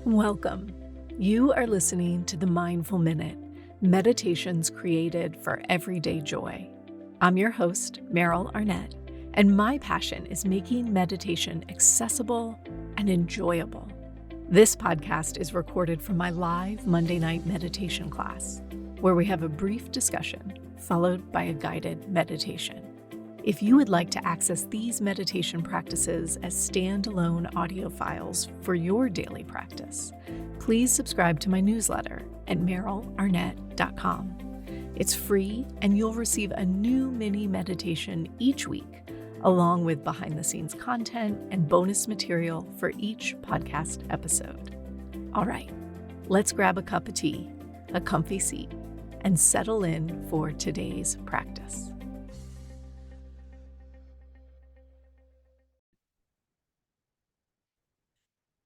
Welcome. You are listening to the Mindful Minute, meditations created for everyday joy. I'm your host, Meryl Arnett, and my passion is making meditation accessible and enjoyable. This podcast is recorded from my live Monday night meditation class, where we have a brief discussion followed by a guided meditation. If you would like to access these meditation practices as standalone audio files for your daily practice, please subscribe to my newsletter at merylarnett.com. It's free, and you'll receive a new mini meditation each week, along with behind-the-scenes content and bonus material for each podcast episode. All right, let's grab a cup of tea, a comfy seat, and settle in for today's practice.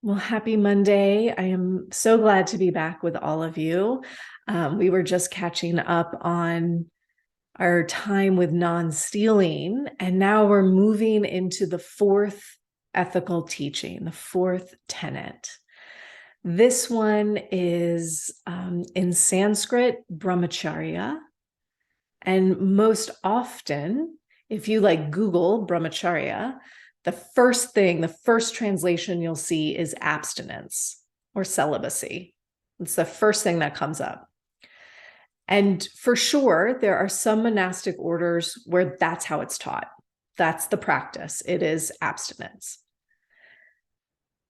Well, happy Monday. I am so glad to be back with all of you. We were just catching up on our time with non-stealing, and now we're moving into the fourth ethical teaching, the fourth tenet. This one is in Sanskrit, brahmacharya. And most often, if you Google brahmacharya, the first translation you'll see is abstinence or celibacy. It's the first thing that comes up. And for sure, there are some monastic orders where that's how it's taught. That's the practice. It is abstinence.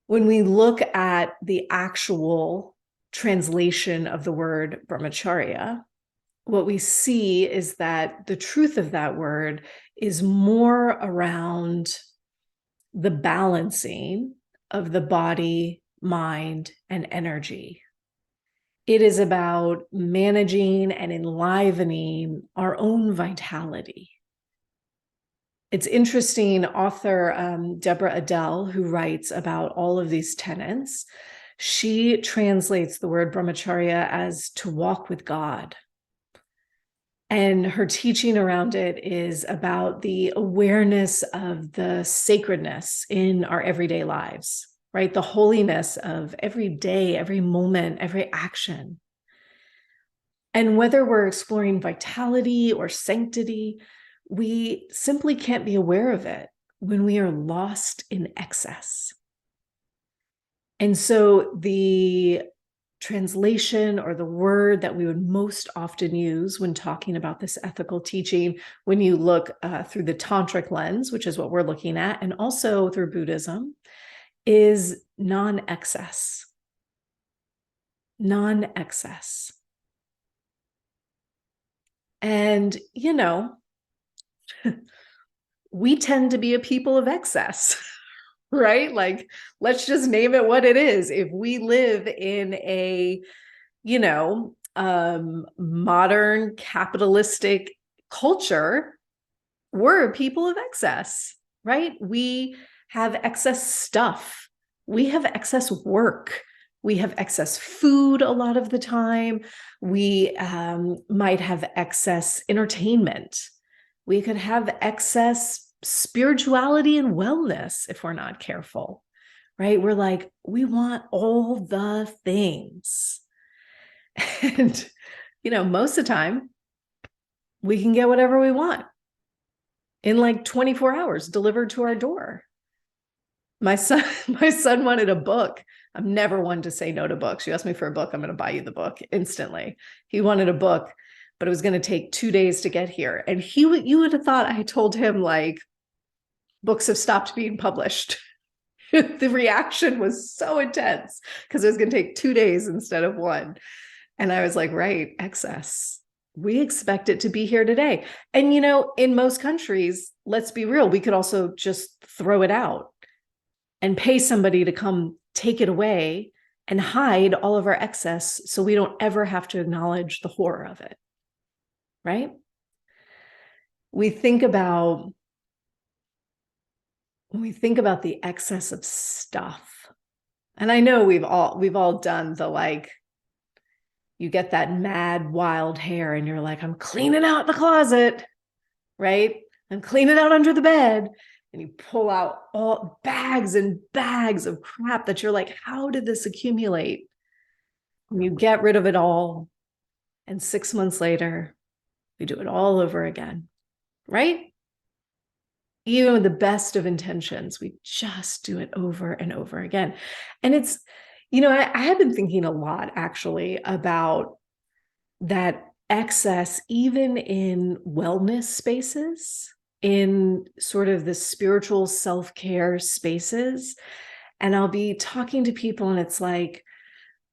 When we look at the actual translation of the word brahmacharya, what we see is that the truth of that word is more around the balancing of the body, mind, and energy. It is about managing and enlivening our own vitality. It's interesting, author Deborah Adele, who writes about all of these tenets, she translates the word brahmacharya as to walk with God. And her teaching around it is about the awareness of the sacredness in our everyday lives, right? The holiness of every day, every moment, every action. And whether we're exploring vitality or sanctity, we simply can't be aware of it when we are lost in excess. And so the translation or the word that we would most often use when talking about this ethical teaching, when you look through the tantric lens, which is what we're looking at, and also through Buddhism, is non-excess. Non-excess. And, we tend to be a people of excess. Right? Let's just name it what it is. If we live in a, modern capitalistic culture, we're people of excess, right? We have excess stuff. We have excess work. We have excess food a lot of the time. We might have excess entertainment. We could have excess spirituality and wellness if we're not careful, right? We're we want all the things. And, most of the time, we can get whatever we want in 24 hours delivered to our door. My son wanted a book. I'm never one to say no to books. You ask me for a book, I'm going to buy you the book instantly. He wanted a book, but it was going to take 2 days to get here. And you would have thought I told him books have stopped being published. The reaction was so intense because it was going to take 2 days instead of one. And I was like, right, excess. We expect it to be here today. And, in most countries, let's be real, we could also just throw it out and pay somebody to come take it away and hide all of our excess so we don't ever have to acknowledge the horror of it, right? When we think about the excess of stuff, and I know we've all done the you get that mad wild hair and you're like, I'm cleaning out the closet, right? I'm cleaning out under the bed. and you pull out all bags and bags of crap that you're like, how did this accumulate? And you get rid of it all. And 6 months later, we do it all over again, right? Even with the best of intentions, we just do it over and over again. And it's, I have been thinking a lot actually about that excess, even in wellness spaces, in sort of the spiritual self-care spaces. And I'll be talking to people and it's like,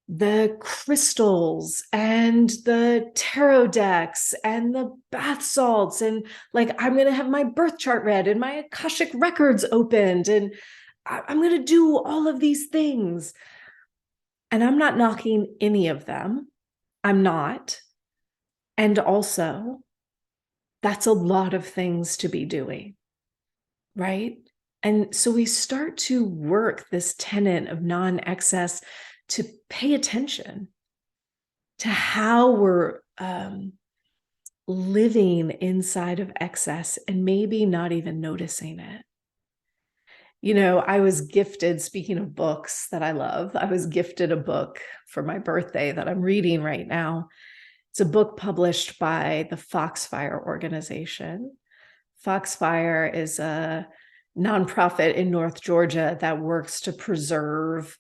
the crystals and the tarot decks and the bath salts, and like, I'm going to have my birth chart read and my Akashic records opened, and I'm going to do all of these things. And I'm not knocking any of them. I'm not. And also, that's a lot of things to be doing, right? And so we start to work this tenet of non-excess to pay attention to how we're living inside of excess and maybe not even noticing it. I was gifted, speaking of books that I love, I was gifted a book for my birthday that I'm reading right now. It's a book published by the Foxfire organization. Foxfire is a nonprofit in North Georgia that works to preserve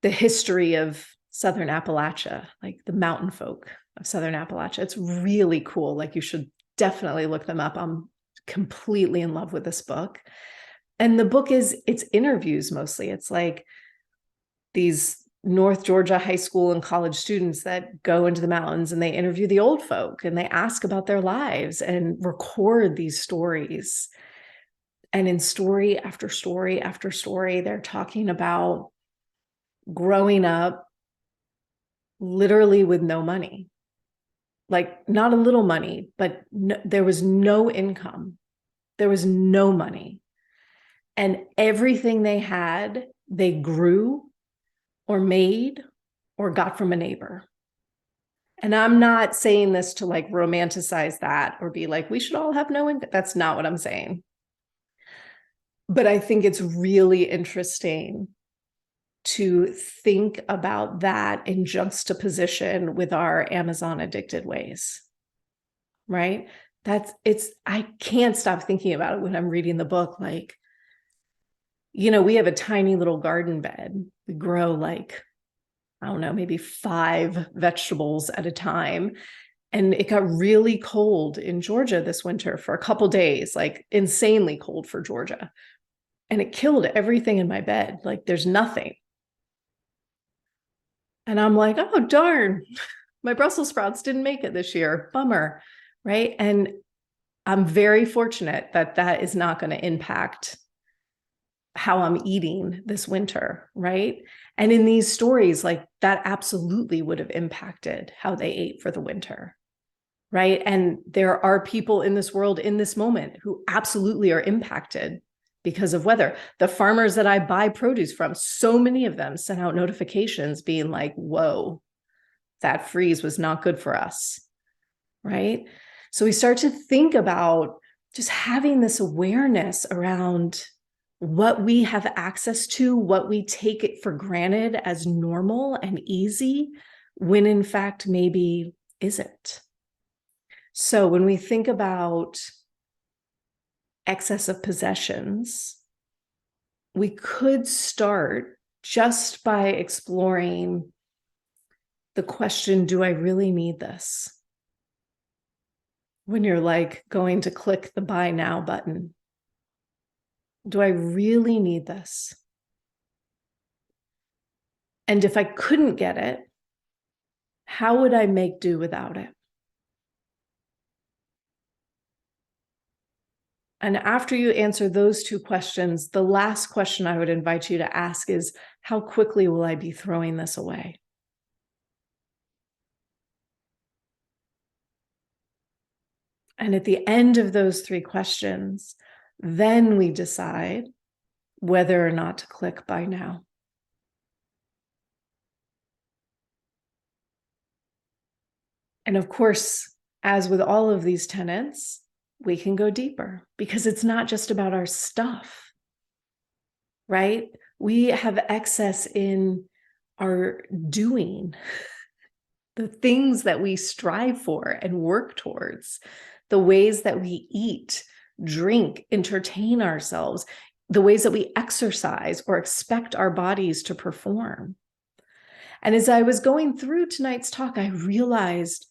the history of Southern Appalachia, like the mountain folk of Southern Appalachia. It's really cool. Like, you should definitely look them up. I'm completely in love with this book. And the book it's interviews mostly. It's like these North Georgia high school and college students that go into the mountains and they interview the old folk and they ask about their lives and record these stories. And in story after story after story, they're talking about growing up literally with no money, like not a little money, but there was no income. There was no money. And everything they had, they grew or made or got from a neighbor. And I'm not saying this to like romanticize that or be like, we should all have no income. That's not what I'm saying. But I think it's really interesting to think about that in juxtaposition with our Amazon addicted ways, right? I can't stop thinking about it when I'm reading the book. Like, we have a tiny little garden bed. We grow like, I don't know, maybe 5 vegetables at a time. And it got really cold in Georgia this winter for a couple days, like insanely cold for Georgia. And it killed everything in my bed. Like, there's nothing. And I'm like, oh, darn, my Brussels sprouts didn't make it this year. Bummer, right? And I'm very fortunate that that is not going to impact how I'm eating this winter, right? And in these stories, like, that absolutely would have impacted how they ate for the winter, right? And there are people in this world in this moment who absolutely are impacted because of weather. The farmers that I buy produce from, so many of them sent out notifications being like, whoa, that freeze was not good for us, right? So we start to think about just having this awareness around what we have access to, what we take it for granted as normal and easy, when in fact maybe isn't. So when we think about excess of possessions, we could start just by exploring the question, do I really need this? When you're like going to click the buy now button, do I really need this? And if I couldn't get it, how would I make do without it? And after you answer those 2 questions, the last question I would invite you to ask is, how quickly will I be throwing this away? And at the end of those 3 questions, then we decide whether or not to click buy now. And of course, as with all of these tenets, we can go deeper because it's not just about our stuff, right? We have excess in our doing, the things that we strive for and work towards, the ways that we eat, drink, entertain ourselves, the ways that we exercise or expect our bodies to perform. And as I was going through tonight's talk, I realized,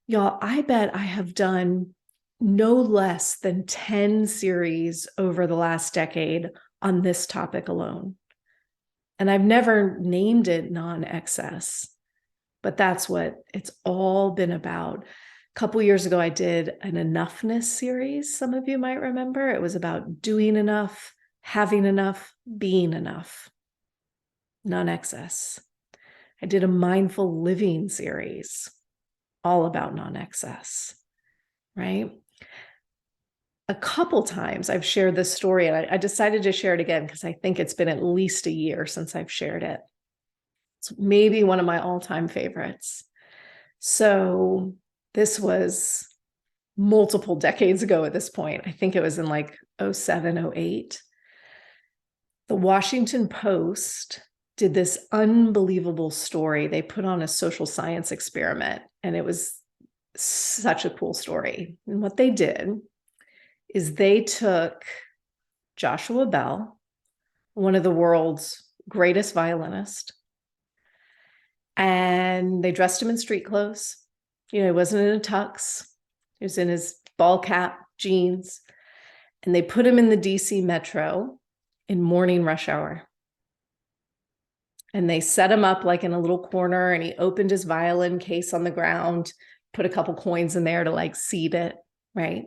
y'all, I bet I have done no less than 10 series over the last decade on this topic alone. And I've never named it non-excess, but that's what it's all been about. A couple years ago, I did an enoughness series. Some of you might remember. It was about doing enough, having enough, being enough, non-excess. I did a mindful living series all about non-excess, right? A couple times I've shared this story, and I decided to share it again because I think it's been at least a year since I've shared it. It's maybe one of my all-time favorites. So this was multiple decades ago at this point. I think it was in like 07, 08. The Washington Post did this unbelievable story. They put on a social science experiment, and it was such a cool story. And what they did is they took Joshua Bell, one of the world's greatest violinists, and they dressed him in street clothes. You know, he wasn't in a tux. He was in his ball cap, jeans, and they put him in the DC Metro in morning rush hour. And they set him up like in a little corner, and he opened his violin case on the ground, put a couple coins in there to like seed it, right?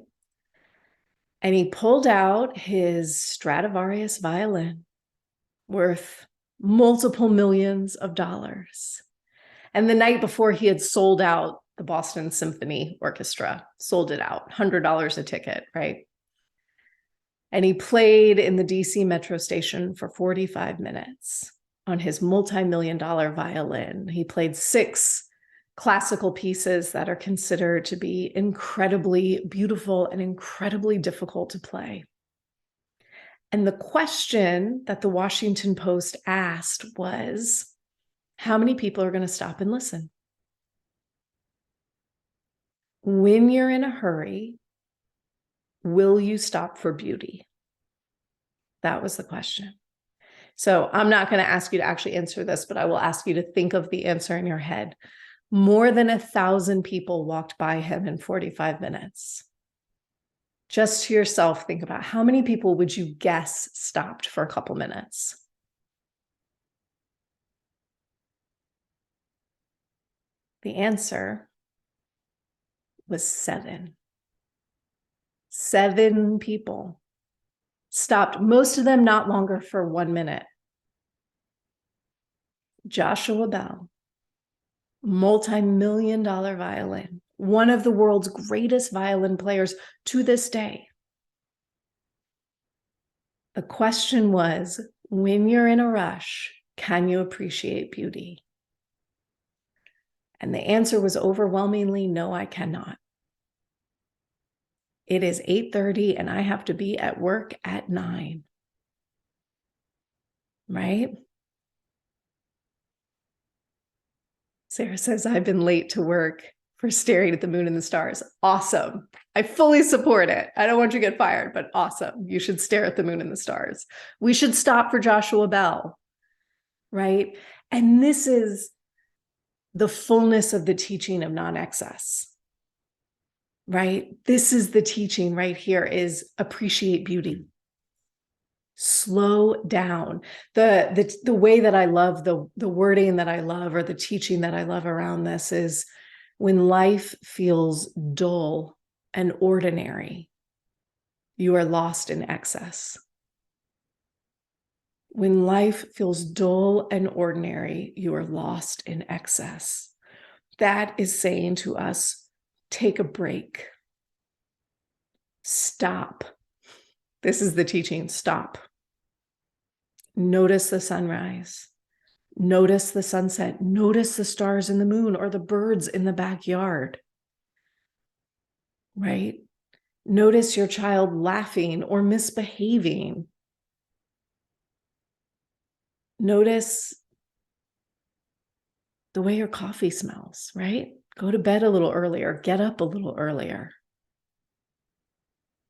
And he pulled out his Stradivarius violin worth multiple millions of dollars. And the night before, he had sold out the Boston Symphony Orchestra, sold it out, $100 a ticket, right? And he played in the DC Metro station for 45 minutes on his multi-million-dollar violin. He played 6 classical pieces that are considered to be incredibly beautiful and incredibly difficult to play. And the question that the Washington Post asked was, how many people are going to stop and listen? When you're in a hurry, will you stop for beauty? That was the question. So I'm not going to ask you to actually answer this, but I will ask you to think of the answer in your head. More than 1,000 people walked by him in 45 minutes. Just to yourself, think about how many people would you guess stopped for a couple minutes? The answer was 7. 7 people stopped, most of them not longer for 1 minute. Joshua Bell, multi-million-dollar violin, one of the world's greatest violin players to this day. The question was, when you're in a rush, can you appreciate beauty? And the answer was overwhelmingly, no, I cannot. It is 8:30 and I have to be at work at 9. Right? Sarah says, I've been late to work for staring at the moon and the stars. Awesome. I fully support it. I don't want you to get fired, but awesome. You should stare at the moon and the stars. We should stop for Joshua Bell, right? And this is the fullness of the teaching of non-excess, right? This is the teaching right here, is appreciate beauty. Slow down. The way that I love, the wording that I love, or the teaching that I love around this is, when life feels dull and ordinary, you are lost in excess. When life feels dull and ordinary, you are lost in excess. That is saying to us, take a break. Stop. This is the teaching. Stop. Notice the sunrise. Notice the sunset. Notice the stars and the moon, or the birds in the backyard. Right? Notice your child laughing or misbehaving. Notice the way your coffee smells, right? Go to bed a little earlier, get up a little earlier.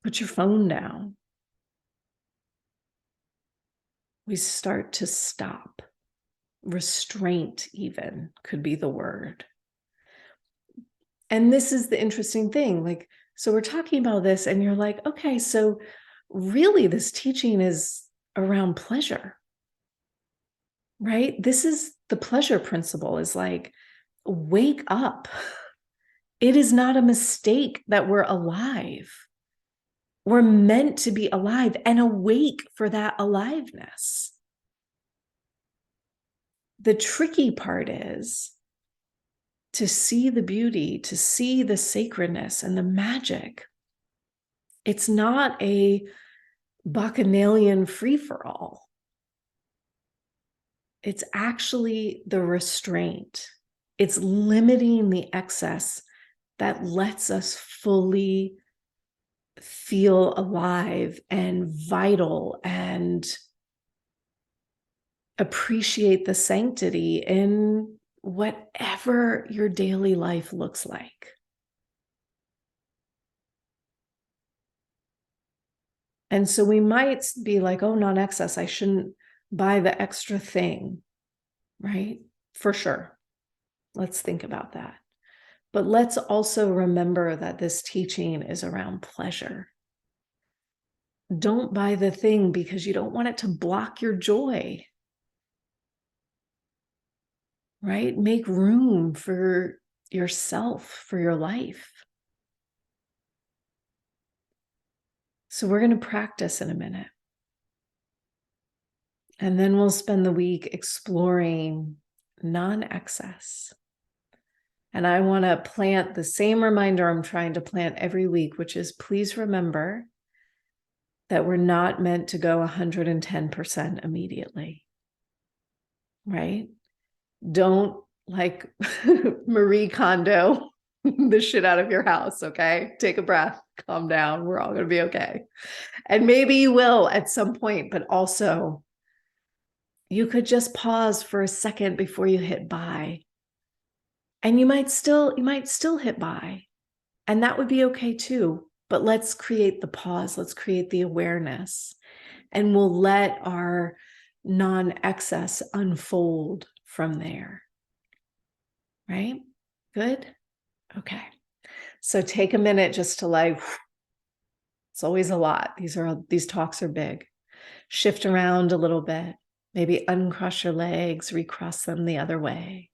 Put your phone down. We start to stop. Restraint, even, could be the word. And this is the interesting thing. Like, so we're talking about this, and you're like, okay, so really this teaching is around pleasure, right? This is the pleasure principle, is like, wake up. It is not a mistake that we're alive. We're meant to be alive and awake for that aliveness. The tricky part is to see the beauty, to see the sacredness and the magic. It's not a bacchanalian free-for-all. It's actually the restraint. It's limiting the excess that lets us fully feel alive and vital and appreciate the sanctity in whatever your daily life looks like. And so we might be like, oh, non-excess, I shouldn't buy the extra thing, right? For sure. Let's think about that. But let's also remember that this teaching is around pleasure. Don't buy the thing because you don't want it to block your joy, right? Make room for yourself, for your life. So we're going to practice in a minute. And then we'll spend the week exploring non-excess. And I want to plant the same reminder I'm trying to plant every week, which is, please remember that we're not meant to go 110% immediately, right? Don't, like, Marie Kondo the shit out of your house, okay? Take a breath, calm down. We're all going to be okay. And maybe you will at some point, but also you could just pause for a second before you hit buy. And you might still hit buy. And that would be okay too. But let's create the pause. Let's create the awareness. And we'll let our non-excess unfold from there. Right? Good? Okay. So take a minute just to, like, it's always a lot. These talks are big. Shift around a little bit. Maybe uncross your legs, recross them the other way.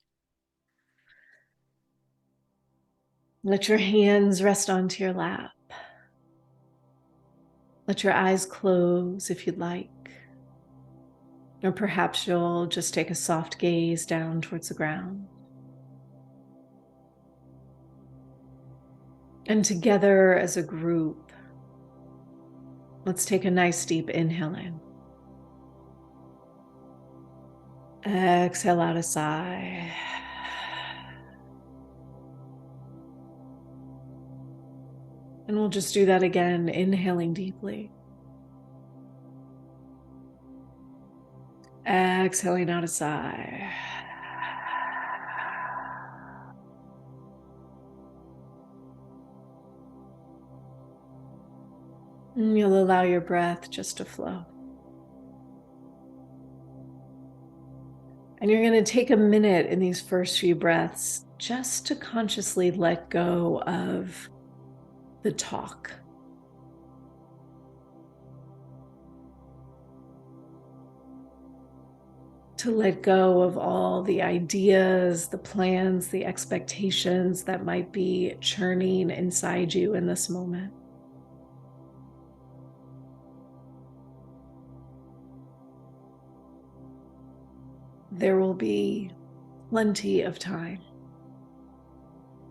Let your hands rest onto your lap. Let your eyes close if you'd like. Or perhaps you'll just take a soft gaze down towards the ground. And together as a group, let's take a nice deep inhale in. Exhale out a sigh. And we'll just do that again, inhaling deeply. Exhaling out a sigh. And you'll allow your breath just to flow. And you're going to take a minute in these first few breaths just to consciously let go of the talk. To let go of all the ideas, the plans, the expectations that might be churning inside you in this moment. There will be plenty of time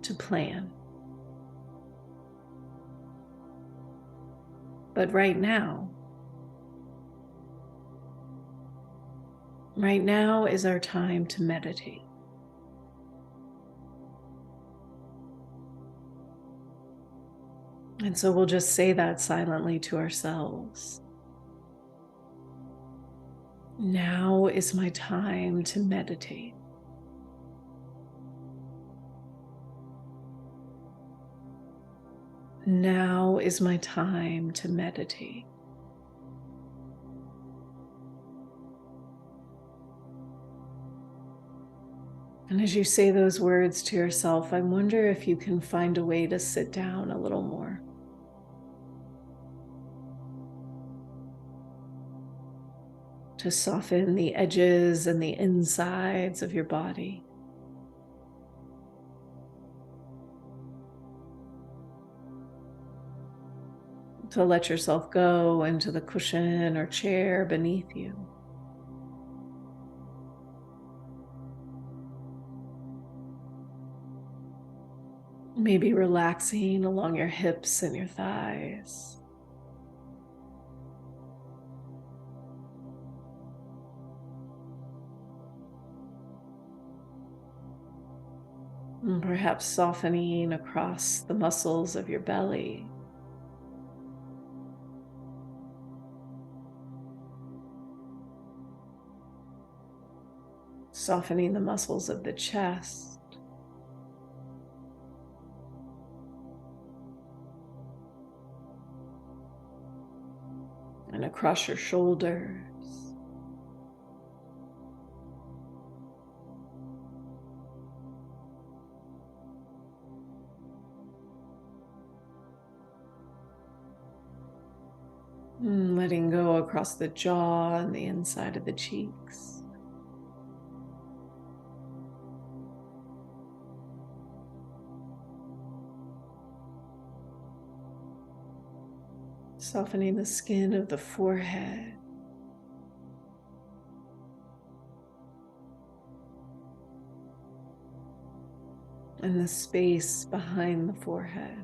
to plan. But right now is our time to meditate. And so we'll just say that silently to ourselves. Now is my time to meditate. Now is my time to meditate. And as you say those words to yourself, I wonder if you can find a way to sit down a little more. To soften the edges and the insides of your body. To let yourself go into the cushion or chair beneath you. Maybe relaxing along your hips and your thighs. And perhaps softening across the muscles of your belly. Softening the muscles of the chest. And across your shoulders. And letting go across the jaw and the inside of the cheeks. Softening the skin of the forehead. And the space behind the forehead.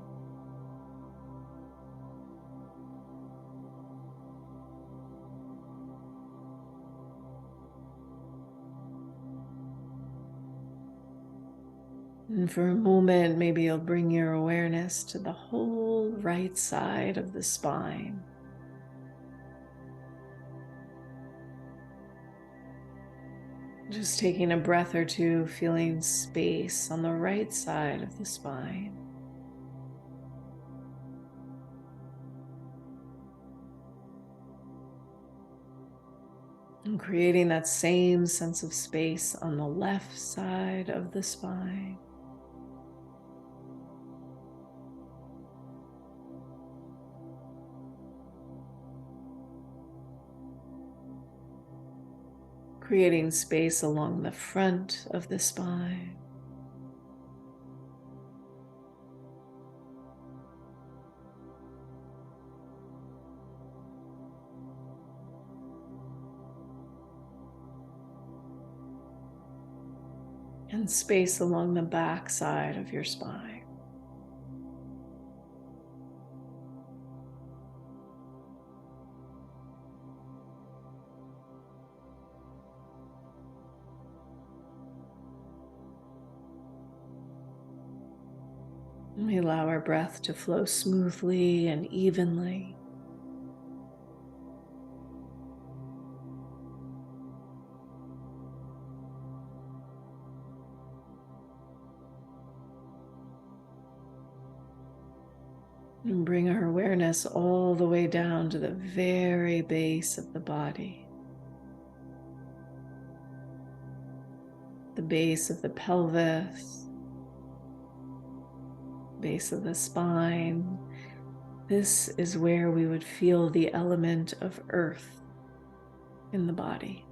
And for a moment, maybe you'll bring your awareness to the whole right side of the spine. Just taking a breath or two, feeling space on the right side of the spine. And creating that same sense of space on the left side of the spine. Creating space along the front of the spine. And space along the back side of your spine. And we allow our breath to flow smoothly and evenly. And bring our awareness all the way down to the very base of the body. The base of the pelvis. Base of the spine. This is where we would feel the element of earth in the body.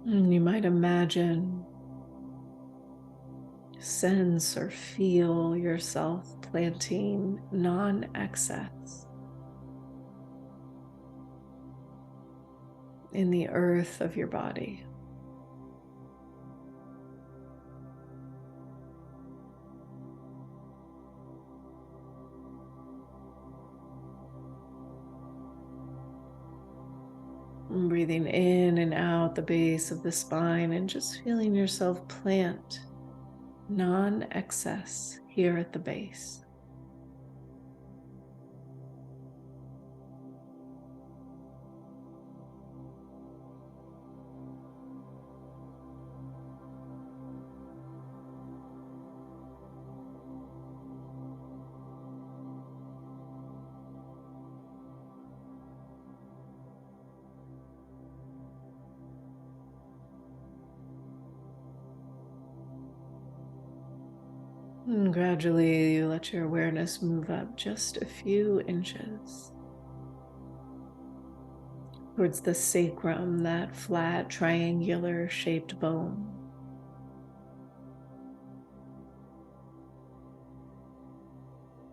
And you might imagine, sense, or feel yourself planting non-excess in the earth of your body. Breathing in and out the base of the spine and just feeling yourself plant non-excess here at the base. And gradually you let your awareness move up just a few inches towards the sacrum, that flat triangular shaped bone.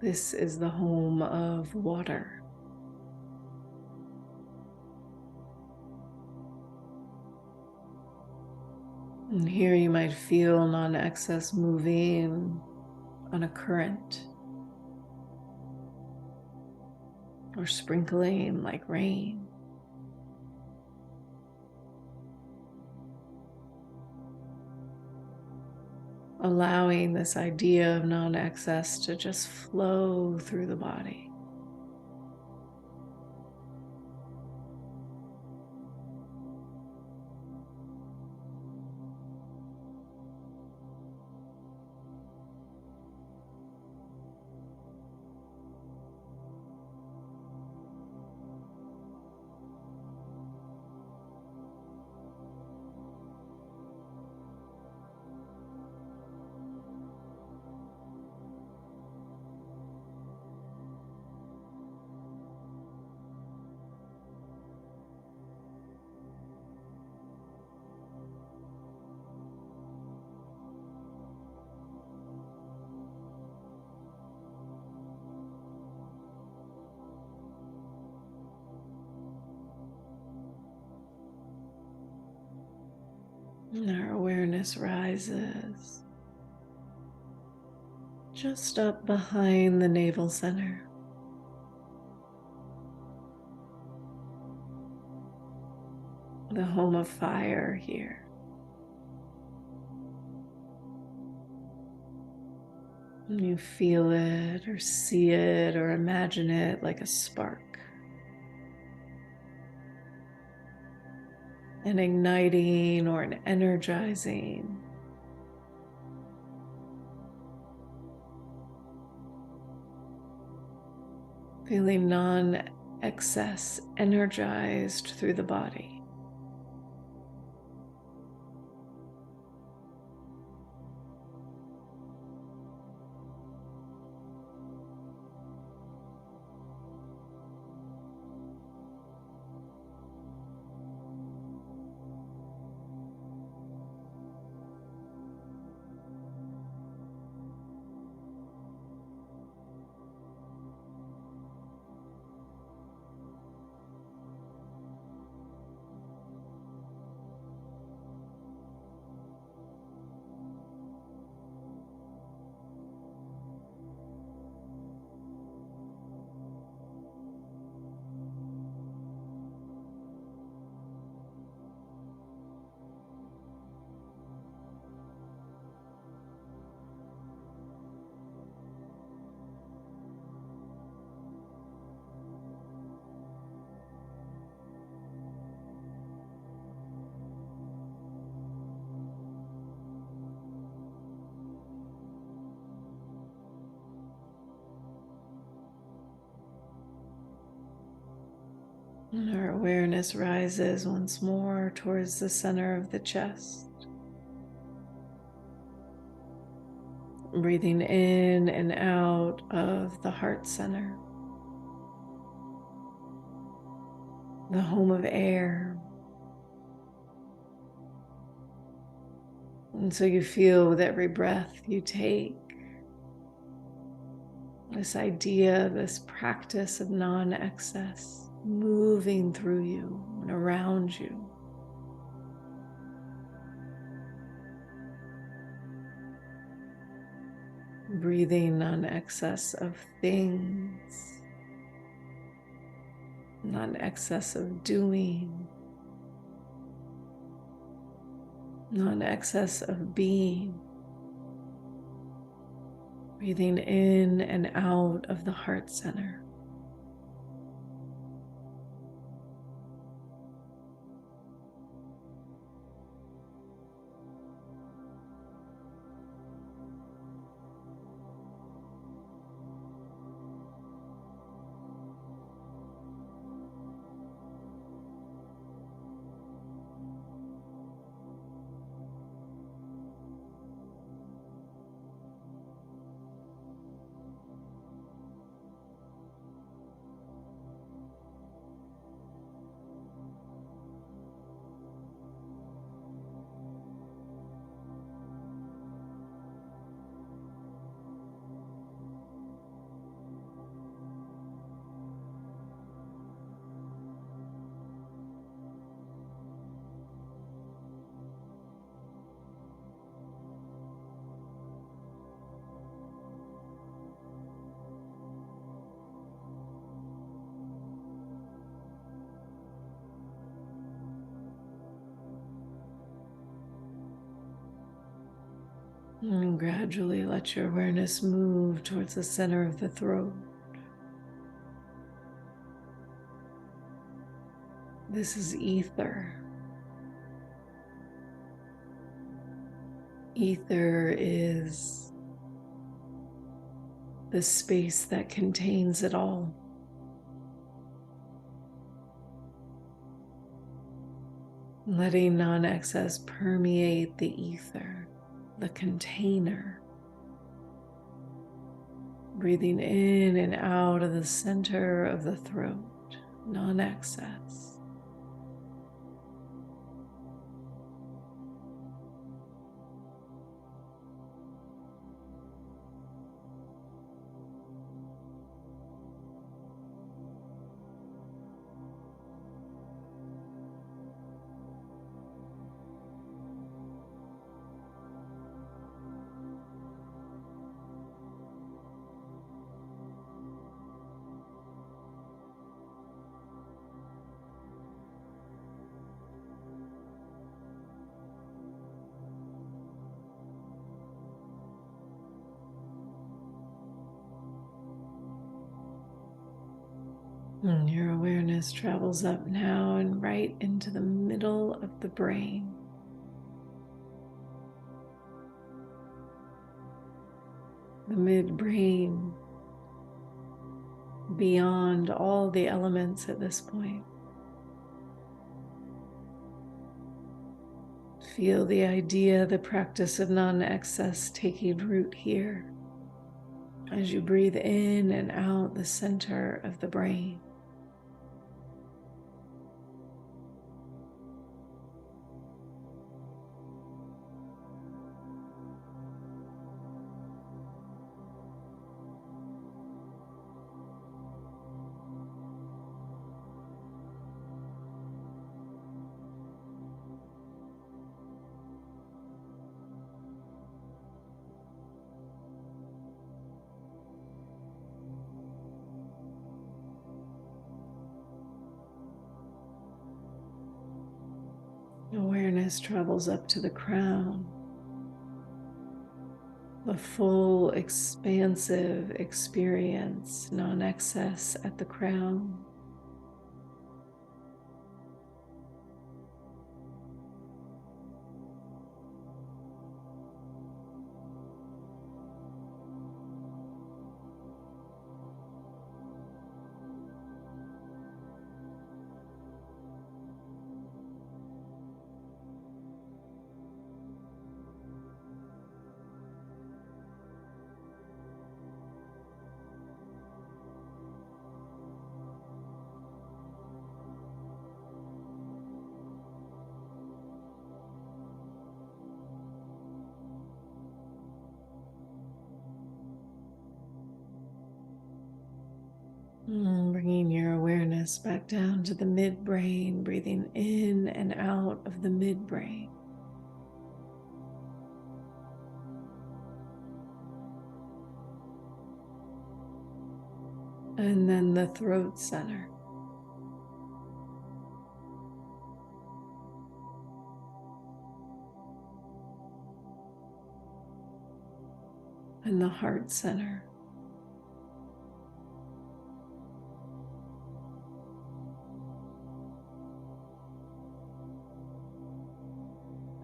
This is the home of water. And here you might feel non-excess moving on a current or sprinkling like rain. Allowing this idea of non-excess to just flow through the body. And our awareness rises just up behind the navel center. The home of fire here. And you feel it or see it or imagine it like a spark. An igniting or an energizing. Feeling non-excess energized through the body. And our awareness rises once more towards the center of the chest. Breathing in and out of the heart center. The home of air. And so you feel with every breath you take, this idea, this practice of non-excess moving through you and around you. Breathing non-excess of things, non-excess of doing, non-excess of being. Breathing in and out of the heart center. And gradually let your awareness move towards the center of the throat. This is ether. Ether is the space that contains it all. Letting non-excess permeate the ether, the container. Breathing in and out of the center of the throat, non-excess. And your awareness travels up now and right into the middle of the brain. The midbrain, beyond all the elements at this point. Feel the idea, the practice of non-excess taking root here as you breathe in and out the center of the brain. Awareness travels up to the crown, the full expansive experience, non-excess at the crown. Bringing your awareness back down to the midbrain, breathing in and out of the midbrain. And then the throat center. and the heart center.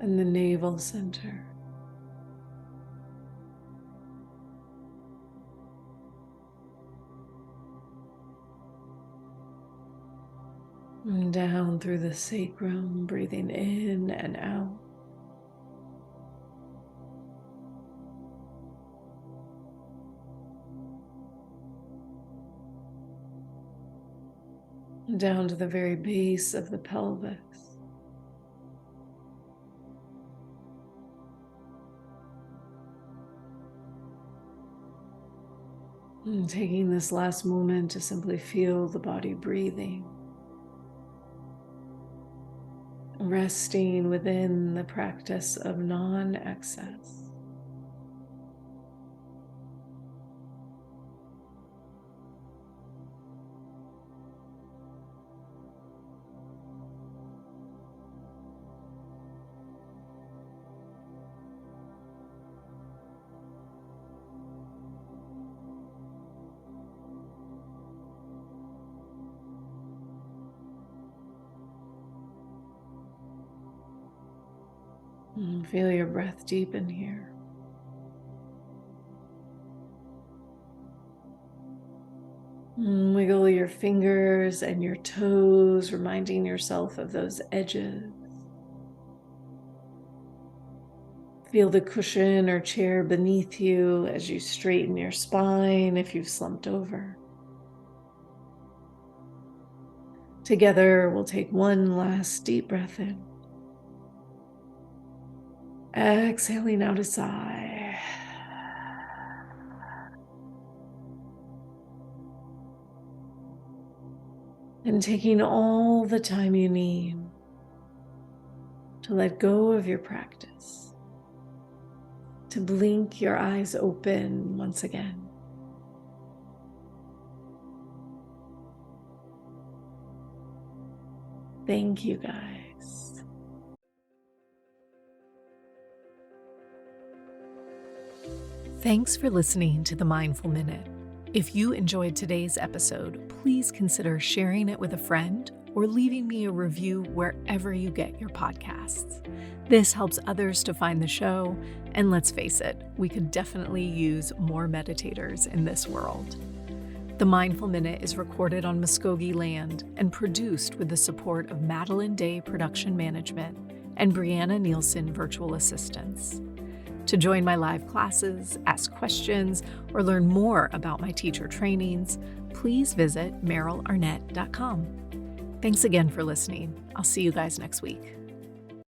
And the navel center. And down through the sacrum, breathing in and out. Down to the very base of the pelvis. And taking this last moment to simply feel the body breathing, resting within the practice of non-excess. And feel your breath deepen here. And wiggle your fingers and your toes, reminding yourself of those edges. Feel the cushion or chair beneath you as you straighten your spine if you've slumped over. Together, we'll take one last deep breath in. Exhaling out a sigh. And taking all the time you need to let go of your practice, to blink your eyes open once again. Thank you, guys. Thanks for listening to the Mindful Minute. If you enjoyed today's episode, please consider sharing it with a friend or leaving me a review wherever you get your podcasts. This helps others to find the show, and let's face it, we could definitely use more meditators in this world. The Mindful Minute is recorded on Muskogee land and produced with the support of Madeline Day Production Management and Brianna Nielsen Virtual Assistants. To join my live classes, ask questions, or learn more about my teacher trainings, please visit merylarnett.com. Thanks again for listening. I'll see you guys next week.